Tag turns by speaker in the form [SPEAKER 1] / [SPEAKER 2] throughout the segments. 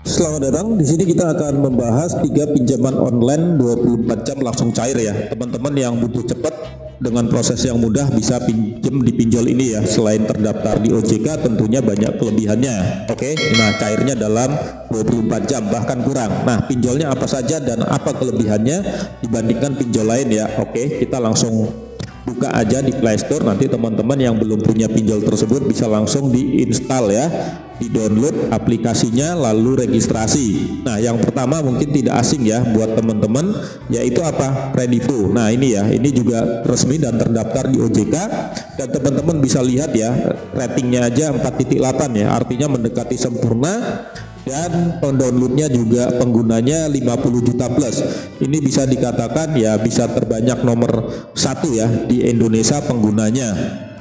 [SPEAKER 1] Selamat datang. Di sini kita akan membahas 3 pinjaman online 24 jam langsung cair ya. Teman-teman yang butuh cepat dengan proses yang mudah bisa pinjam di pinjol ini ya. Selain terdaftar di OJK tentunya banyak kelebihannya. Oke. Nah, cairnya dalam 24 jam bahkan kurang. Nah, pinjolnya apa saja dan apa kelebihannya dibandingkan pinjol lain ya. Oke, kita langsung buka aja di Play Store. Nanti teman-teman yang belum punya pinjol tersebut bisa langsung diinstal ya, di-download aplikasinya lalu registrasi. Nah, yang pertama mungkin tidak asing ya buat teman-teman, yaitu apa? Kredivo. Nah, ini ya, ini juga resmi dan terdaftar di OJK dan teman-teman bisa lihat ya, ratingnya aja 4.8 ya, artinya mendekati sempurna. Dan pendownloadnya juga penggunanya 50 juta plus. Ini bisa dikatakan ya bisa terbanyak nomor 1 ya di Indonesia penggunanya.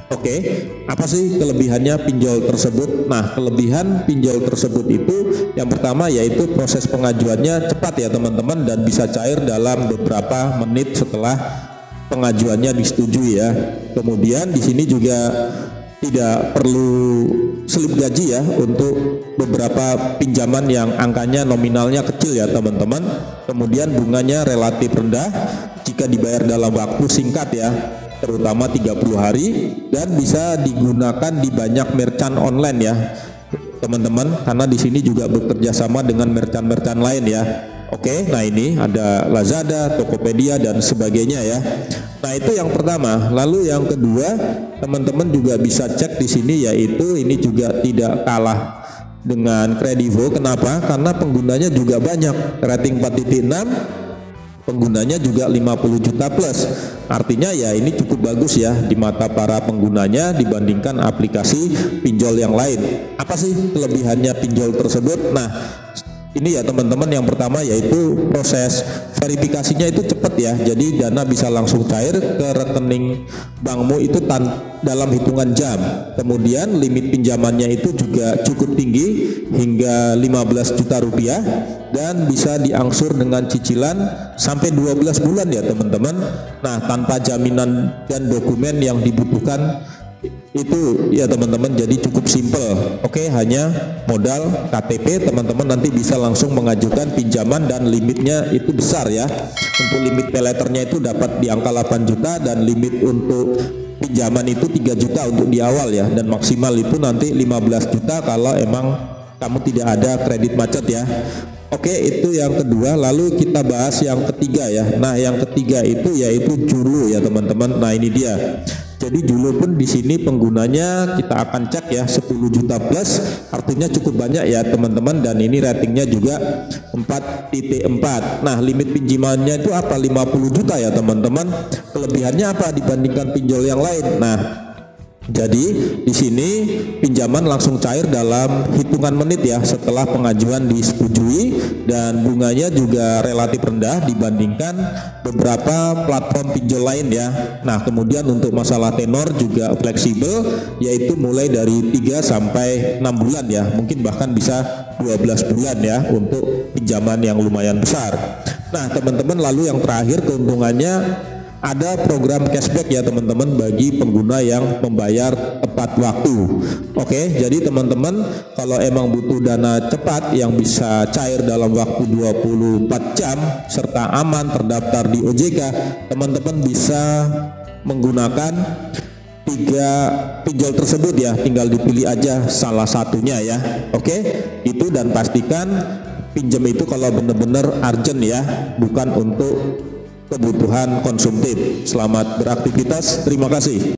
[SPEAKER 1] Oke, apa sih kelebihannya pinjol tersebut? Nah, kelebihan pinjol tersebut itu yang pertama yaitu proses pengajuannya cepat ya teman-teman, dan bisa cair dalam beberapa menit setelah pengajuannya disetujui ya. Kemudian di sini juga tidak perlu selip gaji ya untuk beberapa pinjaman yang angkanya nominalnya kecil ya teman-teman. Kemudian bunganya relatif rendah jika dibayar dalam waktu singkat ya, terutama 30 hari, dan bisa digunakan di banyak merchant online ya teman-teman, karena di sini juga bekerja sama dengan merchant-merchant lain ya. Oke, nah ini ada Lazada, Tokopedia dan sebagainya ya. Nah, itu yang pertama. Lalu yang kedua, teman-teman juga bisa cek di sini yaitu ini juga tidak kalah dengan Kredivo. Kenapa? Karena penggunanya juga banyak. Rating 4.6, penggunanya juga 50 juta plus. Artinya ya ini cukup bagus ya di mata para penggunanya dibandingkan aplikasi pinjol yang lain. Apa sih kelebihannya pinjol tersebut? Nah, ini ya teman-teman, yang pertama yaitu proses verifikasinya itu cepat ya. Jadi dana bisa langsung cair ke rekening bankmu itu dalam hitungan jam. Kemudian limit pinjamannya itu juga cukup tinggi hingga 15 juta rupiah dan bisa diangsur dengan cicilan sampai 12 bulan ya teman-teman. Nah, tanpa jaminan dan dokumen yang dibutuhkan itu ya teman-teman, jadi cukup simple. Oke, hanya modal KTP, teman-teman nanti bisa langsung mengajukan pinjaman dan limitnya itu besar ya. Untuk limit payletternya itu dapat di angka 8 juta dan limit untuk pinjaman itu 3 juta untuk di awal ya, dan maksimal itu nanti 15 juta kalau emang kamu tidak ada kredit macet ya. Oke, itu yang kedua. Lalu kita bahas yang ketiga ya. Nah, yang ketiga itu yaitu Julu ya teman-teman. Nah, ini dia. Jadi Julu pun di sini penggunanya kita akan cek ya 10 juta plus, artinya cukup banyak ya teman-teman, dan ini ratingnya juga 4.4. Nah, limit pinjamannya itu apa? 50 juta ya teman-teman. Kelebihannya apa dibandingkan pinjol yang lain? Nah, jadi di sini pinjaman langsung cair dalam hitungan menit ya setelah pengajuan disetujui, dan bunganya juga relatif rendah dibandingkan beberapa platform pinjol lain ya. Nah, kemudian untuk masalah tenor juga fleksibel, yaitu mulai dari 3 sampai 6 bulan ya, mungkin bahkan bisa 12 bulan ya untuk pinjaman yang lumayan besar. Nah, teman-teman, lalu yang terakhir keuntungannya ada program cashback ya teman-teman bagi pengguna yang membayar tepat waktu. Oke, jadi teman-teman kalau emang butuh dana cepat yang bisa cair dalam waktu 24 jam serta aman terdaftar di OJK, teman-teman bisa menggunakan 3 pinjol tersebut ya, tinggal dipilih aja salah satunya ya. Oke, itu, dan pastikan pinjam itu kalau benar-benar urgent ya, bukan untuk kebutuhan konsumtif. Selamat beraktivitas, terima kasih.